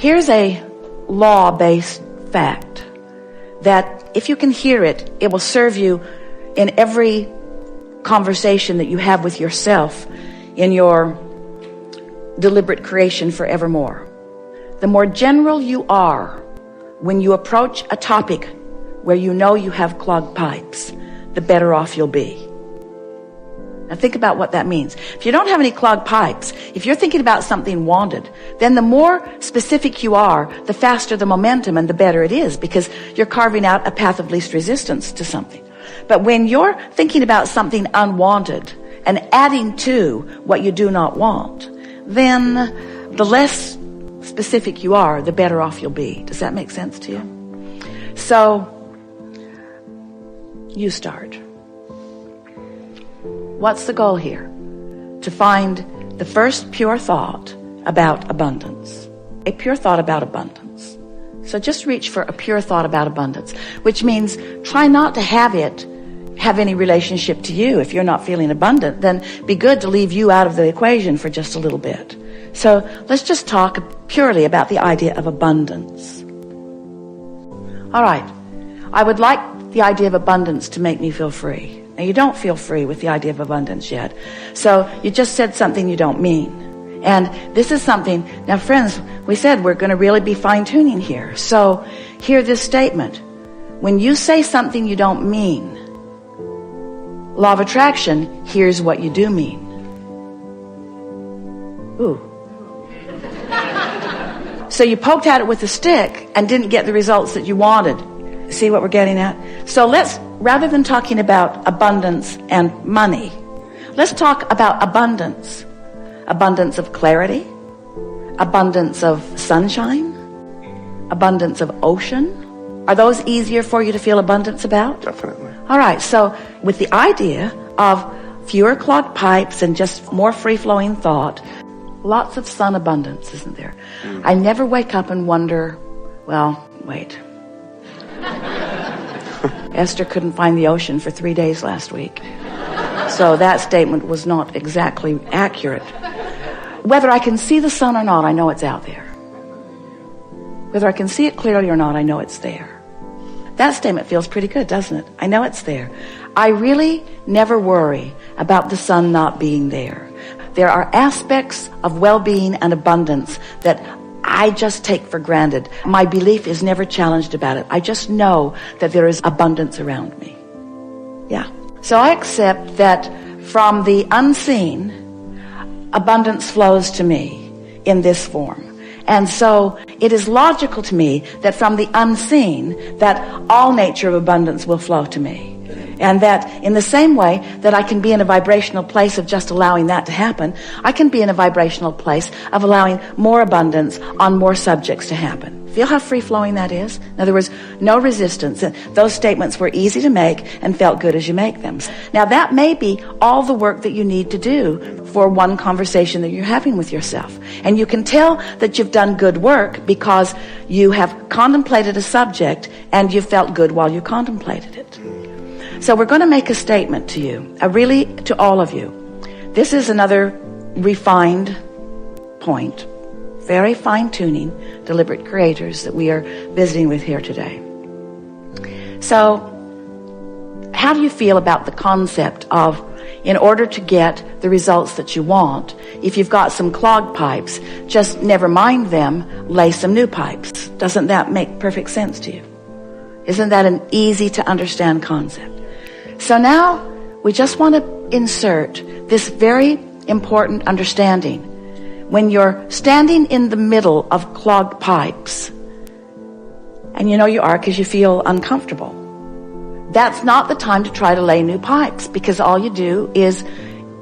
Here's a law-based fact that if you can hear it, it will serve you in every conversation that you have with yourself in your deliberate creation forevermore. The more general you are when you approach a topic where you know you have clogged pipes, the better off you'll be. Now think about what that means. If you don't have any clogged pipes, if you're thinking about something wanted, then the more specific you are, the faster the momentum and the better it is, because you're carving out a path of least resistance to something. But when you're thinking about something unwanted and adding to what you do not want, then the less specific you are, the better off you'll be. Does that make sense to you? So, you start. What's the goal here? To find the first pure thought about abundance. A pure thought about abundance. So just reach for a pure thought about abundance, which means try not to have it have any relationship to you. If you're not feeling abundant, then be good to leave you out of the equation for just a little bit. So let's just talk purely about the idea of abundance. All right. I would like the idea of abundance to make me feel free. Now, you don't feel free with the idea of abundance yet. So you just said something you don't mean. And this is something, now friends, we said we're going to really be fine-tuning here. So hear this statement. When you say something you don't mean, law of attraction, here's what you do mean. Ooh. So you poked at it with a stick and didn't get the results that you wanted. See what we're getting at? So let's, rather than talking about abundance and money, let's talk about abundance. Abundance of clarity, abundance of sunshine, abundance of ocean. Are those easier for you to feel abundance about? Definitely. All right, so with the idea of fewer clogged pipes and just more free-flowing thought, lots of sun abundance, isn't there? I never wake up and wonder, well, wait. Esther couldn't find the ocean for 3 days last week. So that statement was not exactly accurate. Whether I can see the sun or not, I know it's out there. Whether I can see it clearly or not, I know it's there. That statement feels pretty good, doesn't it? I know it's there. I really never worry about the sun not being there. There are aspects of well-being and abundance that I just take for granted. My belief is never challenged about it. I just know that there is abundance around me. Yeah. So I accept that from the unseen, abundance flows to me in this form. And so it is logical to me that from the unseen, that all nature of abundance will flow to me. And that in the same way that I can be in a vibrational place of just allowing that to happen, I can be in a vibrational place of allowing more abundance on more subjects to happen. Feel how free-flowing that is? In other words, no resistance. Those statements were easy to make and felt good as you make them. Now that may be all the work that you need to do for one conversation that you're having with yourself. And you can tell that you've done good work because you have contemplated a subject and you felt good while you contemplated it. So we're going to make a statement to you, really to all of you. This is another refined point, very fine-tuning, deliberate creators that we are visiting with here today. So how do you feel about the concept of, in order to get the results that you want, if you've got some clogged pipes, just never mind them, lay some new pipes? Doesn't that make perfect sense to you? Isn't that an easy to understand concept? So now we just want to insert this very important understanding. When you're standing in the middle of clogged pipes, and you know you are because you feel uncomfortable, that's not the time to try to lay new pipes, because all you do is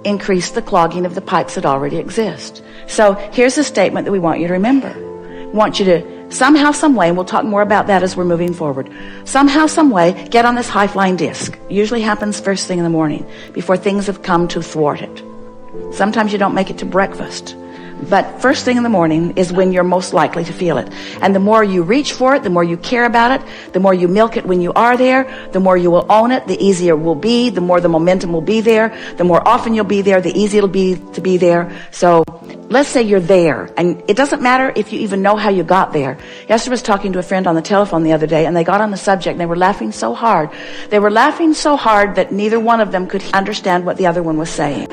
increase the clogging of the pipes that already exist. So here's a statement that we want you to remember. We want you to somehow, some way, and we'll talk more about that as we're moving forward, somehow, some way, get on this high-flying disc. Usually happens first thing in the morning, before things have come to thwart it. Sometimes you don't make it to breakfast, But first thing in the morning is when you're most likely to feel it. And the more you reach for it, the more you care about it, the more you milk it when you are there, the more you will own it, the easier it will be, the more the momentum will be there, the more often you'll be there, the easier it'll be to be there. So let's say you're there, and it doesn't matter if you even know how you got there. Esther was talking to a friend on the telephone the other day, and they got on the subject, and they were laughing so hard. They were laughing so hard that neither one of them could understand what the other one was saying.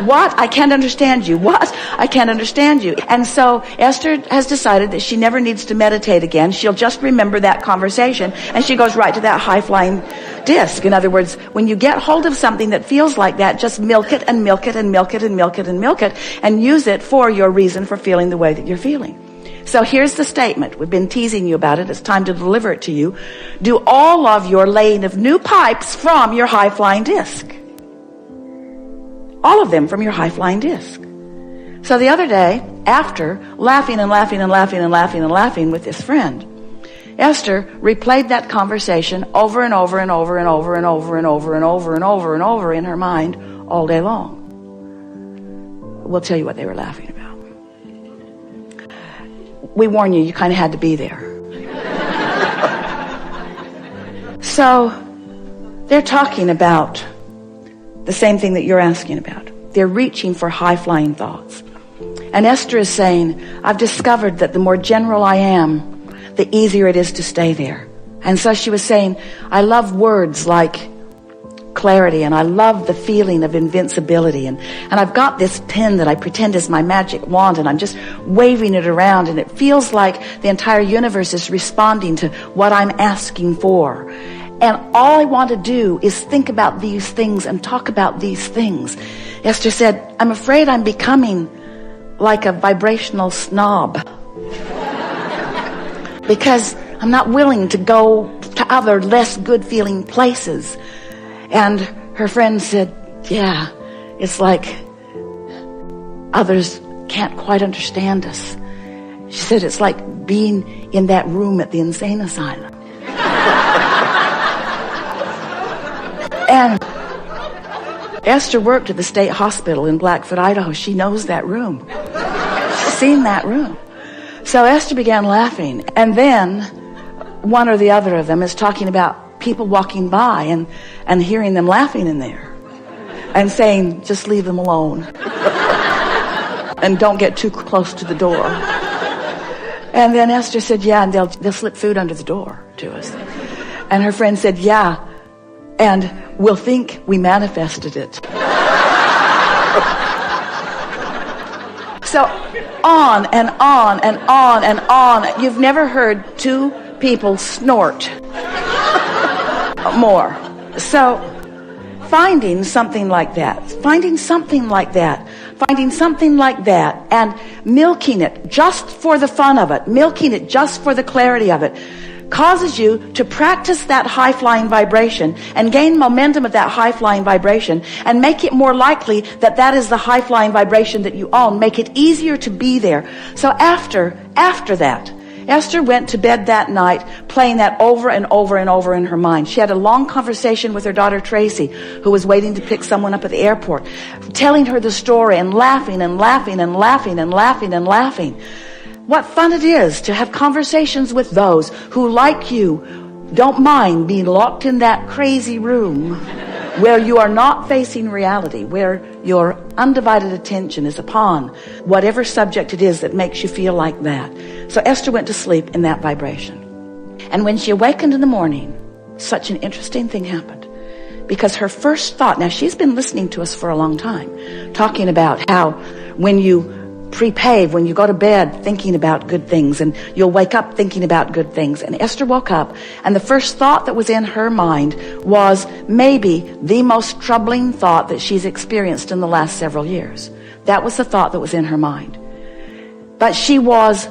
What? I can't understand you. What? I can't understand you. And so Esther has decided that she never needs to meditate again. She'll just remember that conversation, and she goes right to that high-flying disc. In other words, when you get hold of something that feels like that, just milk it and milk it and milk it and milk it and milk it, and use it for your reason for feeling the way that you're feeling. So here's the statement. We've been teasing you about it. It's time to deliver it to you. Do all of your laying of new pipes from your high-flying disc. All of them from your high-flying disc. So the other day, after laughing and laughing and laughing and laughing and laughing with this friend, Esther replayed that conversation over and over and over and over and over and over and over and over and over in her mind all day long. We'll tell you what they were laughing about. We warn you, you kind of had to be there. So they're talking about the same thing that you're asking about. They're reaching for high-flying thoughts. And Esther is saying, I've discovered that the more general I am, the easier it is to stay there. And so she was saying, I love words like clarity, and I love the feeling of invincibility. And I've got this pen that I pretend is my magic wand, and I'm just waving it around, and it feels like the entire universe is responding to what I'm asking for. And all I want to do is think about these things and talk about these things. Esther said, I'm afraid I'm becoming like a vibrational snob. Because I'm not willing to go to other less good feeling places. And her friend said, yeah, it's like others can't quite understand us. She said, it's like being in that room at the insane asylum. And Esther worked at the state hospital in Blackfoot, Idaho. She knows that room. She's seen that room. So Esther began laughing. And then one or the other of them is talking about people walking by and hearing them laughing in there and saying, just leave them alone. And don't get too close to the door. And then Esther said, yeah, and they'll slip food under the door to us. And her friend said, yeah, and we'll think we manifested it. So on and on and on and on. You've never heard two people snort more. So finding something like that, and milking it just for the fun of it, milking it just for the clarity of it, causes you to practice that high-flying vibration and gain momentum of that high-flying vibration and make it more likely that that is the high-flying vibration that you own. Make it easier to be there. So after that, Esther went to bed that night playing that over and over and over in her mind. She had a long conversation with her daughter Tracy, who was waiting to pick someone up at the airport, telling her the story and laughing and laughing and laughing and laughing and laughing. What fun it is to have conversations with those who, like you, don't mind being locked in that crazy room where you are not facing reality, where your undivided attention is upon whatever subject it is that makes you feel like that. So Esther went to sleep in that vibration. And when she awakened in the morning, such an interesting thing happened. Because her first thought, now she's been listening to us for a long time, talking about how when you prepave, when you go to bed thinking about good things, and you'll wake up thinking about good things. And Esther woke up, and the first thought that was in her mind was maybe the most troubling thought that she's experienced in the last several years. That was the thought that was in her mind. But she was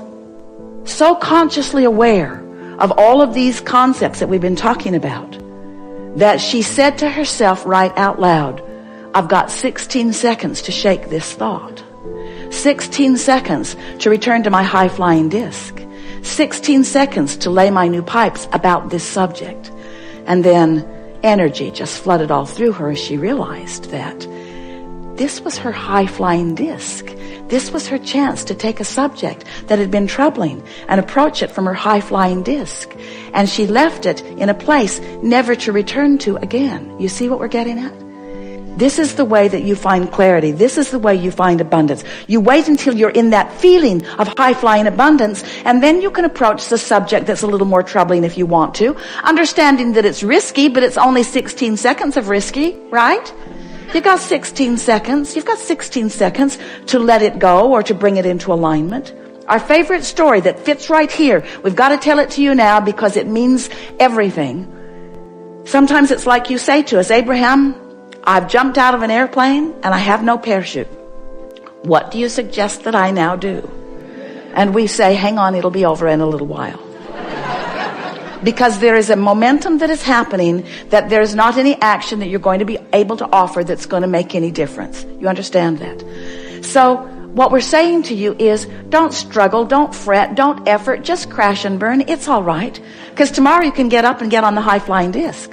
so consciously aware of all of these concepts that we've been talking about that she said to herself right out loud, I've got 16 seconds to shake this thought. 16 seconds to return to my high-flying disc. 16 seconds to lay my new pipes about this subject. And then energy just flooded all through her as she realized that this was her high-flying disc. This was her chance to take a subject that had been troubling and approach it from her high-flying disc. And she left it in a place never to return to again. You see what we're getting at? This is the way that you find clarity. This is the way you find abundance. You wait until you're in that feeling of high-flying abundance, and then you can approach the subject that's a little more troubling if you want to, understanding that it's risky, but it's only 16 seconds of risky, right? You've got 16 seconds. You've got 16 seconds to let it go or to bring it into alignment. Our favorite story that fits right here. We've got to tell it to you now because it means everything. Sometimes it's like you say to us, Abraham, I've jumped out of an airplane and I have no parachute. What do you suggest that I now do? And we say, hang on, it'll be over in a little while. Because there is a momentum that is happening that there is not any action that you're going to be able to offer that's going to make any difference. You understand that? So what we're saying to you is don't struggle, don't fret, don't effort, just crash and burn. It's all right. Because tomorrow you can get up and get on the high-flying disc.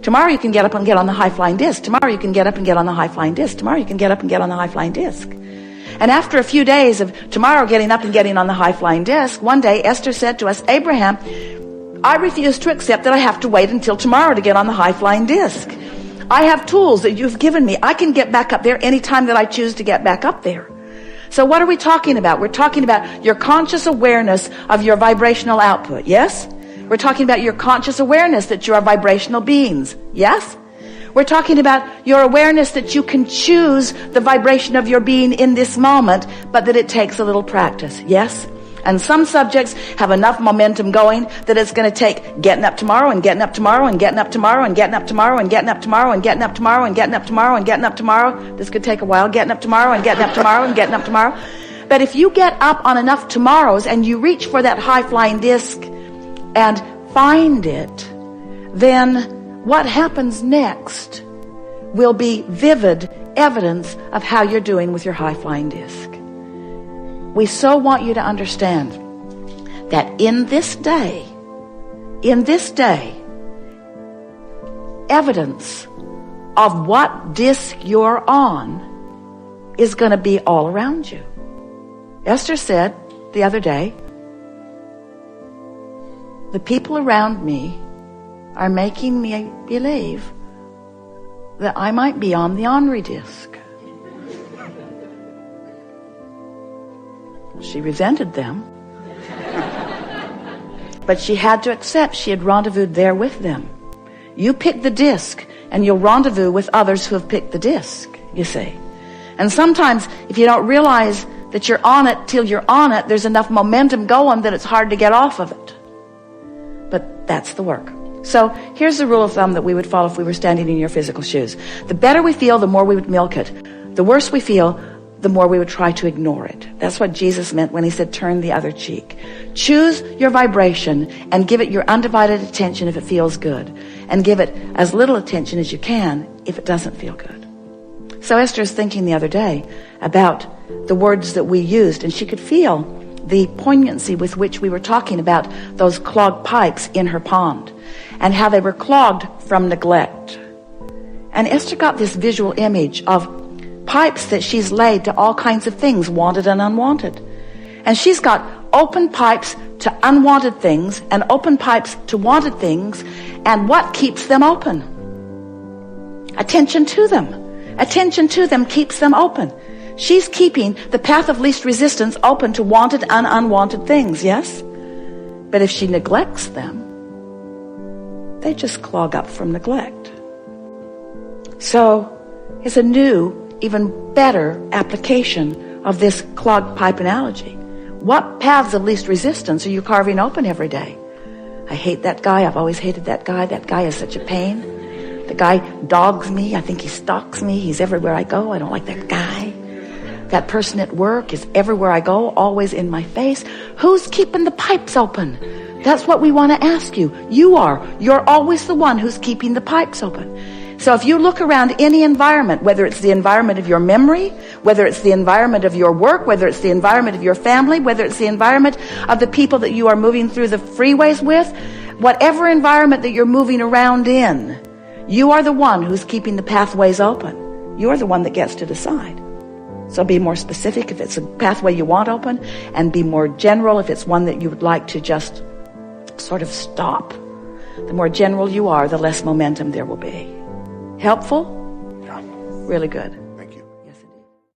Tomorrow you can get up and get on the high-flying disc. Tomorrow you can get up and get on the high-flying disc. Tomorrow you can get up and get on the high-flying disc. And after a few days of tomorrow getting up and getting on the high-flying disc, one day Esther said to us, Abraham, I refuse to accept that I have to wait until tomorrow to get on the high-flying disc. I have tools that you've given me. I can get back up there anytime that I choose to get back up there. So what are we talking about? We're talking about your conscious awareness of your vibrational output, yes? We're talking about your conscious awareness that you are vibrational beings. Yes? We're talking about your awareness that you can choose the vibration of your being in this moment, but that it takes a little practice. Yes? And some subjects have enough momentum going that it's going to take getting up tomorrow and getting up tomorrow and getting up tomorrow and getting up tomorrow and getting up tomorrow and getting up tomorrow and getting up tomorrow and getting up tomorrow. This could take a while. Getting up tomorrow and getting up tomorrow and getting up tomorrow. But if you get up on enough tomorrows and you reach for that high-flying disc and find it, then what happens next will be vivid evidence of how you're doing with your high-flying disc. We so want you to understand that in this day, evidence of what disc you're on is going to be all around you. Esther said the other day, the people around me are making me believe that I might be on the ornery disc. She resented them, but she had to accept she had rendezvoused there with them. You pick the disc and you'll rendezvous with others who have picked the disc, you see. And sometimes if you don't realize that you're on it till you're on it, there's enough momentum going that it's hard to get off of it. But that's the work. So here's the rule of thumb that we would follow if we were standing in your physical shoes. The better we feel, the more we would milk it. The worse we feel, the more we would try to ignore it. That's what Jesus meant when he said, turn the other cheek. Choose your vibration and give it your undivided attention if it feels good. And give it as little attention as you can if it doesn't feel good. So Esther was thinking the other day about the words that we used, and she could feel the poignancy with which we were talking about those clogged pipes in her pond and how they were clogged from neglect. And Esther got this visual image of pipes that she's laid to all kinds of things, wanted and unwanted. And she's got open pipes to unwanted things and open pipes to wanted things. And what keeps them open? Attention to them. Attention to them keeps them open. She's keeping the path of least resistance open to wanted and unwanted things, yes? But if she neglects them, they just clog up from neglect. So it's a new, even better application of this clogged pipe analogy. What paths of least resistance are you carving open every day? I hate that guy. I've always hated that guy. That guy is such a pain. The guy dogs me. I think he stalks me. He's everywhere I go. I don't like that guy. That person at work is everywhere I go, always in my face. Who's keeping the pipes open? That's what we want to ask you. You are. You're always the one who's keeping the pipes open. So if you look around any environment, whether it's the environment of your memory, whether it's the environment of your work, whether it's the environment of your family, whether it's the environment of the people that you are moving through the freeways with, whatever environment that you're moving around in, you are the one who's keeping the pathways open. You're the one that gets to decide. So be more specific if it's a pathway you want open, and be more general if it's one that you would like to just sort of stop. The more general you are, the less momentum there will be. Helpful? Yeah. Really good.